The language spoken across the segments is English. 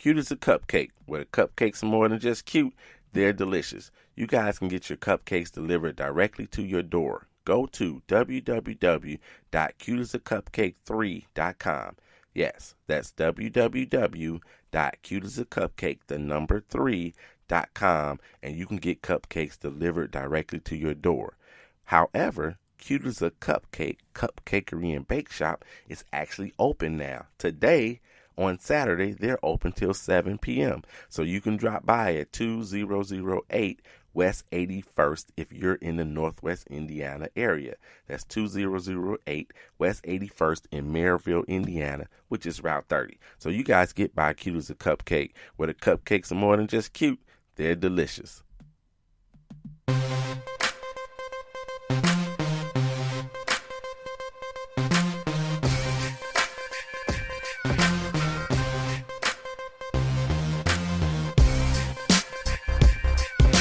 Cute as a cupcake. Where the cupcakes are more than just cute, they're delicious. You guys can get your cupcakes delivered directly to your door. Go to www.cuteasacupcake3.com. Yes, that's www.cuteasacupcake3.com, and you can get cupcakes delivered directly to your door. However, Cute as a Cupcake, Cupcakery and Bake Shop is actually open now. Today, on Saturday, they're open till 7 p.m. So you can drop by at 2008 West 81st if you're in the Northwest Indiana area. That's 2008 West 81st in Maryville, Indiana, which is Route 30. So you guys get by Cute as a Cupcake, where the cupcakes are more than just cute, they're delicious.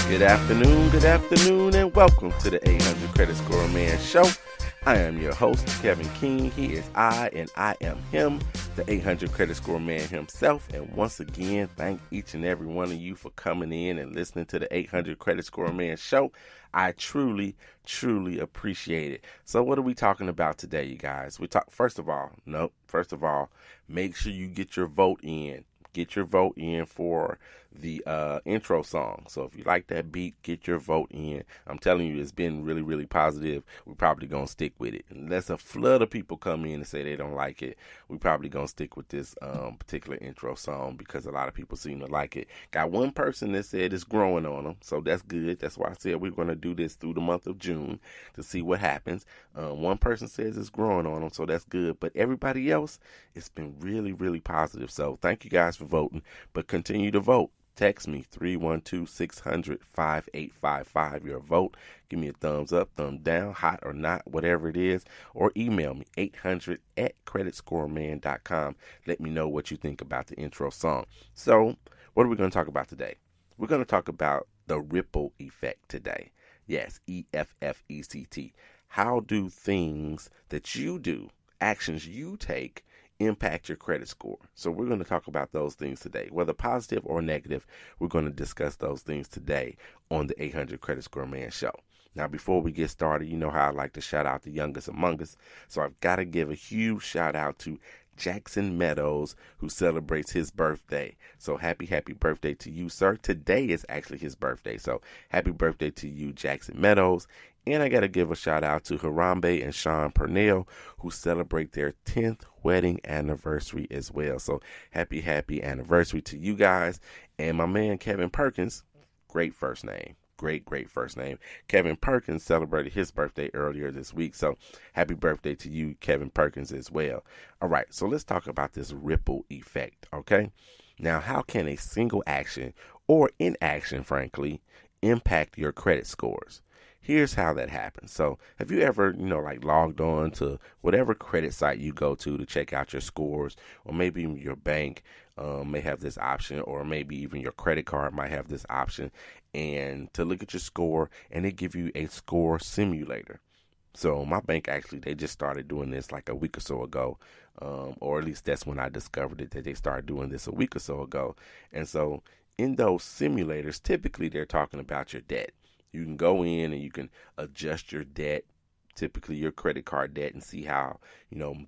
Good afternoon, and welcome to the 800 Credit Score Man Show. I am your host, Kevin King. He is I, and I am him, the 800 Credit Score Man himself. And once again, thank each and every one of you for coming in and listening to the 800 Credit Score Man Show. I truly appreciate it. So what are we talking about today, you guys? First of all, make sure you get your vote in. Get your vote in for the intro song. So if you like that beat, get your vote in. I'm telling you, it's been really positive. We're probably going to stick with it. Unless a flood of people come in and say they don't like it, we're probably going to stick with this particular intro song because a lot of people seem to like it. Got one person that said it's growing on them, so that's good. That's why I said we're going to do this through the month of June to see what happens. One person says it's growing on them, so that's good. But everybody else, it's been really positive. So thank you guys for voting, but continue to vote. Text me 312-600-5855. Your vote. Give me a thumbs up, thumb down, hot or not, whatever it is. Or email me 800@creditscoreman.com. Let me know what you think about the intro song. So what are we going to talk about today? We're going to talk about the ripple effect today. Yes, EFFECT. How do things that you do, actions you take, impact your credit score? So we're going to talk about those things today, whether positive or negative. We're going to discuss those things today on the 800 Credit Score Man Show. Now, before we get started, you know how I like to shout out the youngest among us. So I've got to give a huge shout out to Jackson Meadows, who celebrates his birthday. So happy birthday to you, sir. Today is actually his birthday. So happy birthday to you, Jackson Meadows. And I got to give a shout out to Harambe and Sean Purnell, who celebrate their 10th wedding anniversary as well. So happy anniversary to you guys. And my man, Kevin Perkins, great first name. Great first name. Kevin Perkins celebrated his birthday earlier this week. So happy birthday to you, Kevin Perkins, as well. All right, so let's talk about this ripple effect, okay? Now, how can a single action or inaction, frankly, impact your credit scores? Here's how that happens. So have you ever, logged on to whatever credit site you go to check out your scores, or maybe your bank may have this option, or maybe even your credit card might have this option, and to look at your score, and they give you a score simulator. So my bank actually, they just started doing this like a week or so ago, or at least that's when I discovered it, that they started doing this a week or so ago. And so in those simulators, typically they're talking about your debt. You can go in and you can adjust your debt, typically your credit card debt, and see how,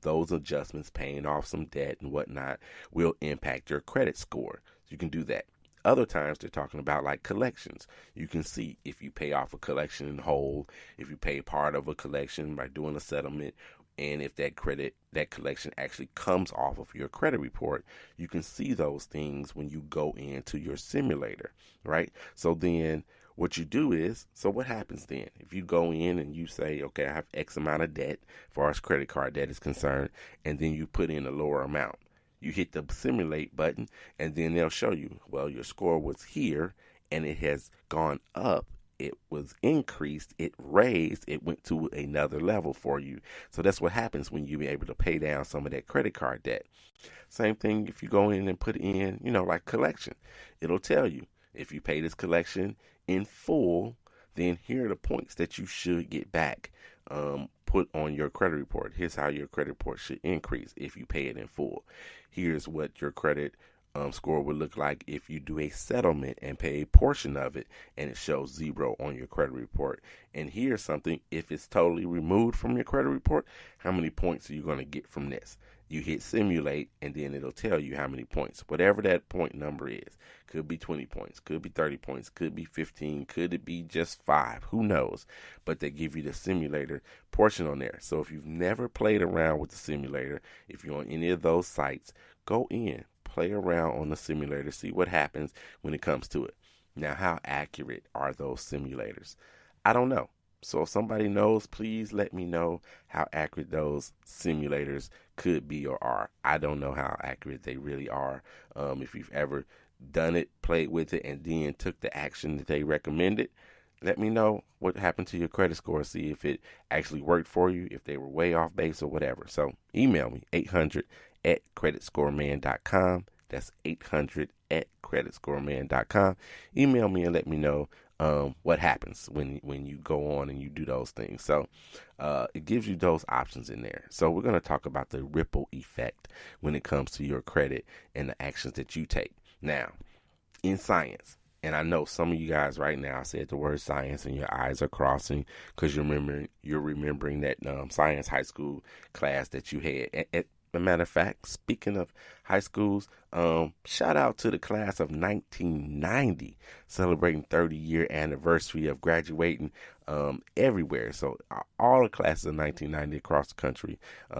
those adjustments, paying off some debt and whatnot, will impact your credit score. So you can do that. Other times they're talking about like collections. You can see if you pay off a collection in whole, if you pay part of a collection by doing a settlement, and if that collection actually comes off of your credit report. You can see those things when you go into your simulator, right? So then what you do is, so what happens then? If you go in and you say, okay, I have X amount of debt, as far as credit card debt is concerned, and then you put in a lower amount. You hit the simulate button, and then they'll show you, well, your score was here, and it has gone up. It was increased, it raised, it went to another level for you. So that's what happens when you're able to pay down some of that credit card debt. Same thing if you go in and put in, like collection. It'll tell you, if you pay this collection in full, then here are the points that you should get back put on your credit report. Here's how your credit report should increase if you pay it in full. Here's what your credit score would look like if you do a settlement and pay a portion of it and it shows 0 on your credit report. And here's something: if it's totally removed from your credit report, how many points are you going to get from this? You hit simulate and then it'll tell you how many points, whatever that point number is. Could be 20 points, could be 30 points, could be 15, could it be just 5, who knows? But they give you the simulator portion on there. So if you've never played around with the simulator, if you're on any of those sites, go in, play around on the simulator, see what happens when it comes to it. Now, how accurate are those simulators? I don't know. So if somebody knows, please let me know how accurate those simulators could be or are. I don't know how accurate they really are. If you've ever done it, played with it, and then took the action that they recommended, let me know what happened to your credit score. See if it actually worked for you, if they were way off base or whatever. So email me, 800@creditscoreman.com. That's 800@creditscoreman.com. Email me and let me know what happens when you go on and you do those things. So it gives you those options in there. So we're going to talk about the ripple effect when it comes to your credit and the actions that you take. Now, in science, and I know some of you guys right now said the word science and your eyes are crossing because you're remembering that science high school class that you had. As a matter of fact, speaking of high schools, shout out to the class of 1990, celebrating 30-year anniversary of graduating everywhere. So all the classes of 1990 across the country,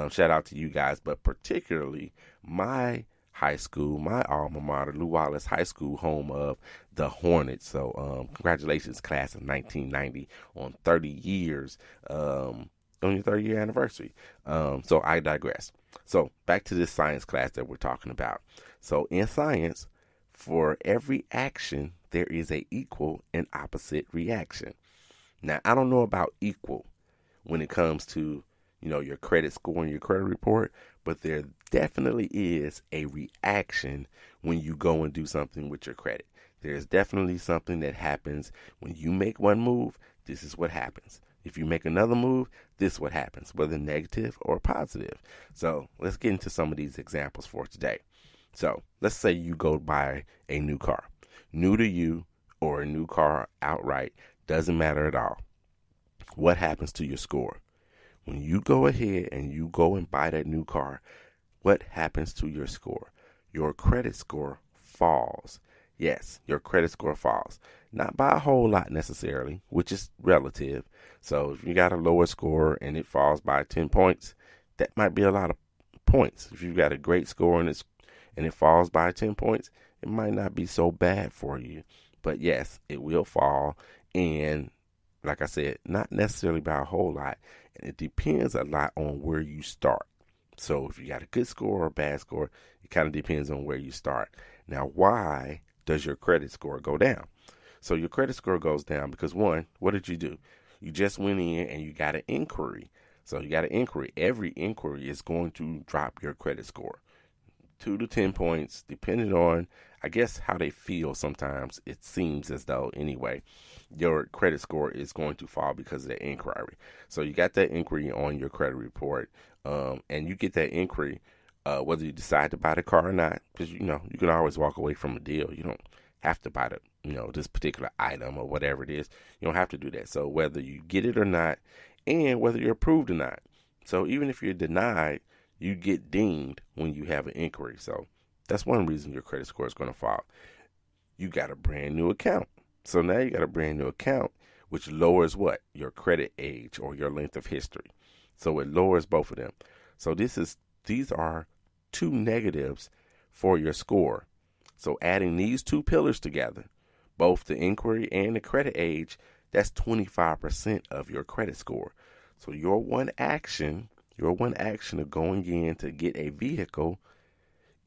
shout out to you guys, but particularly my high school, my alma mater, Lew Wallace High School, home of the Hornets. So congratulations, class of 1990, on 30 years, on your 30-year anniversary. So I digress. So back to this science class that we're talking about. So in science, for every action, there is a equal and opposite reaction. Now, I don't know about equal when it comes to, your credit score and your credit report, but there definitely is a reaction when you go and do something with your credit. There's definitely something that happens when you make one move. This is what happens. If you make another move, this is what happens, whether negative or positive. So let's get into some of these examples for today. So let's say you go buy a new car, new to you, or a new car outright, doesn't matter at all. What happens to your score? When you go ahead and you go and buy that new car, what happens to your score? Your credit score falls. Yes, your credit score falls. Not by a whole lot necessarily, which is relative. So if you got a lower score and it falls by 10 points, that might be a lot of points. If you've got a great score and it falls by 10 points, it might not be so bad for you. But yes, it will fall. And like I said, not necessarily by a whole lot. And it depends a lot on where you start. So if you got a good score or a bad score, it kind of depends on where you start. Now, why does your credit score go down? So your credit score goes down because, one, what did you do? You just went in and you got an inquiry. So you got an inquiry. Every inquiry is going to drop your credit score 2 to 10 points, depending on, I guess, how they feel. Sometimes it seems as though, anyway, your credit score is going to fall because of that inquiry. So you got that inquiry on your credit report, and you get that inquiry whether you decide to buy the car or not, because, you can always walk away from a deal. You don't have to buy this particular item or whatever it is. You don't have to do that. So whether you get it or not, and whether you're approved or not. So even if you're denied, you get deemed when you have an inquiry. So that's one reason your credit score is going to fall. You got a brand new account. So now you got a brand new account, which lowers what? Your credit age or your length of history. So it lowers both of them. So these are two negatives for your score. So adding these two pillars together, both the inquiry and the credit age, that's 25% of your credit score. So your one action of going in to get a vehicle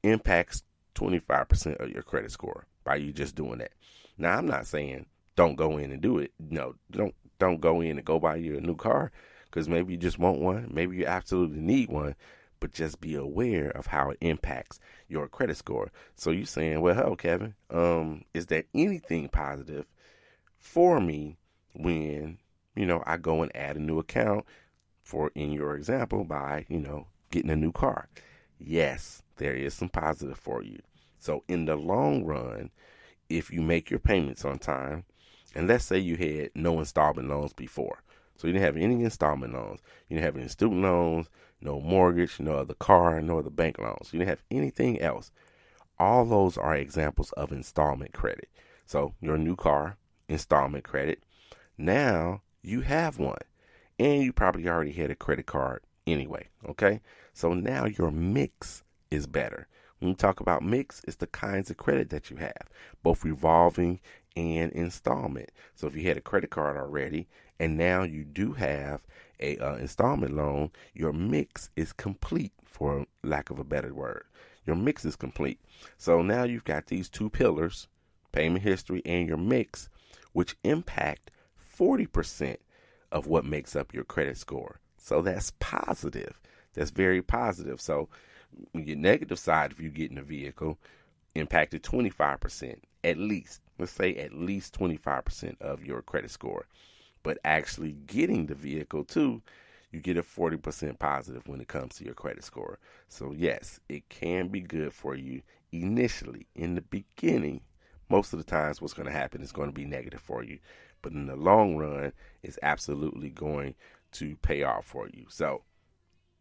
impacts 25% of your credit score by you just doing that. Now, I'm not saying don't go in and do it. No, don't go in and go buy you a new car, because maybe you just want one. Maybe you absolutely need one. But just be aware of how it impacts your credit score. So you're saying, well, hell, Kevin, is there anything positive for me when, I go and add a new account, for in your example, by, getting a new car? Yes, there is some positive for you. So in the long run, if you make your payments on time, and let's say you had no installment loans before, so you didn't have any installment loans, you didn't have any student loans, no mortgage, no other car, no other bank loans, you didn't have anything else. All those are examples of installment credit. So your new car, installment credit. Now you have one, and you probably already had a credit card anyway. Okay, so now your mix is better. When we talk about mix, it's the kinds of credit that you have, both revolving and installment. So if you had a credit card already, and now you do have a installment loan, your mix is complete, for lack of a better word. Your mix is complete. So now you've got these two pillars, payment history and your mix, which impact 40% of what makes up your credit score. So that's positive. That's very positive. So your negative side, if you get in a vehicle, impacted 25%, at least. Let's say at least 25% of your credit score. But actually getting the vehicle too, you get a 40% positive when it comes to your credit score. So yes, it can be good for you initially. In the beginning, most of the times what's going to happen is going to be negative for you. But in the long run, it's absolutely going to pay off for you. So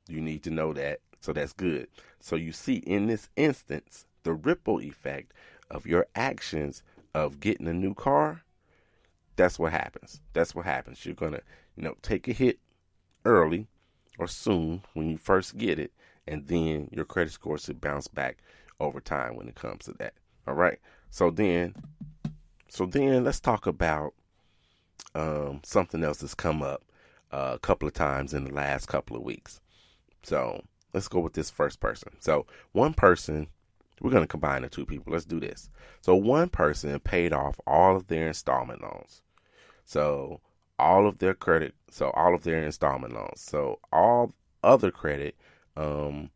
you need to know that. So that's good. So you see in this instance, the ripple effect of your actions of getting a new car, that's what happens. That's what happens. You're going to, take a hit early or soon when you first get it, and then your credit score should bounce back over time when it comes to that. All right. So then let's talk about something else that's come up a couple of times in the last couple of weeks. So let's go with this first person. So one person, we're going to combine the two people. Let's do this. So one person paid off all of their installment loans. So all of their credit, so all of their installment loans. So all other credit, and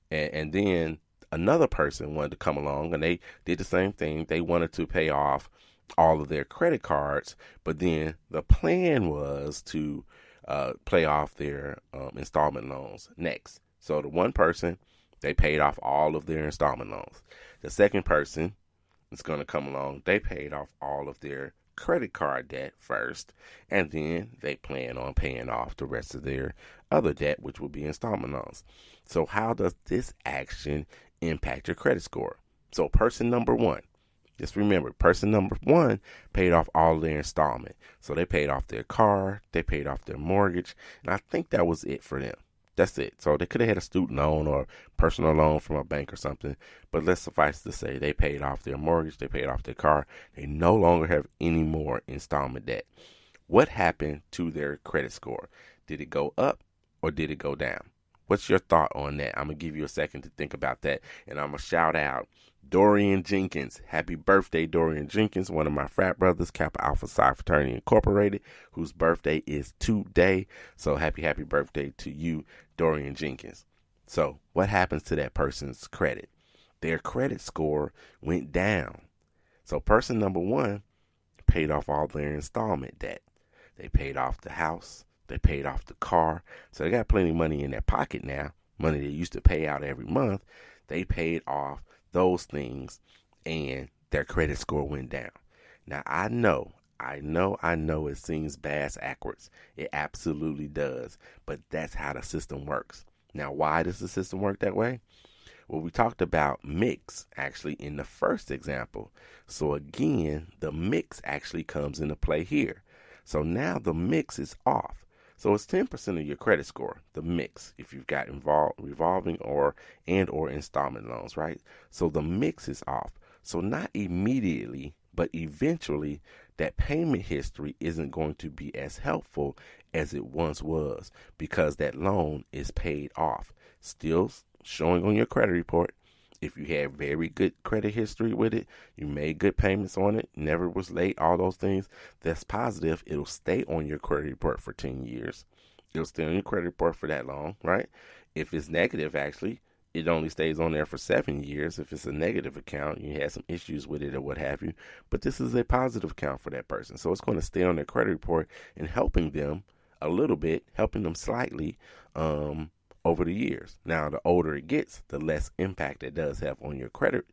then another person wanted to come along and they did the same thing. They wanted to pay off all of their credit cards, but then the plan was to pay off their installment loans next. So the one person, they paid off all of their installment loans. The second person is going to come along. They paid off all of their credit card debt first, and then they plan on paying off the rest of their other debt, which will be installment loans. So how does this action impact your credit score? So person number one, just remember, person number one paid off all their installment. So they paid off their car, they paid off their mortgage, and I think that was it for them. That's it. So they could have had a student loan or personal loan from a bank or something, but let's suffice to say they paid off their mortgage, they paid off their car. They no longer have any more installment debt. What happened to their credit score? Did it go up or did it go down? What's your thought on that? I'm going to give you a second to think about that, and I'm going to shout out Dorian Jenkins. Happy birthday, Dorian Jenkins, one of my frat brothers, Kappa Alpha Psi Fraternity Incorporated, whose birthday is today. So happy birthday to you, Dorian Jenkins. So what happens to that person's credit? Their credit score went down. So person number one paid off all their installment debt. They paid off the house. They paid off the car. So they got plenty of money in their pocket now, money they used to pay out every month. They paid off those things, and their credit score went down. Now, I know it seems backwards. It absolutely does, but that's how the system works. Now, why does the system work that way? Well, we talked about mix actually in the first example. So again, the mix actually comes into play here. So now the mix is off. So it's 10% of your credit score, the mix, if you've got revolving or installment loans, right? So the mix is off. So not immediately, but eventually that payment history isn't going to be as helpful as it once was because that loan is paid off. Still showing on your credit report. If you have very good credit history with it, you made good payments on it, never was late, all those things, that's positive. It'll stay on your credit report for 10 years. It'll stay on your credit report for that long, right? If it's negative, actually, it only stays on there for 7 years. If it's a negative account, you had some issues with it or what have you. But this is a positive account for that person. So it's going to stay on their credit report and helping them a little bit, helping them slightly over the years. Now, the older it gets, the less impact it does have on your credit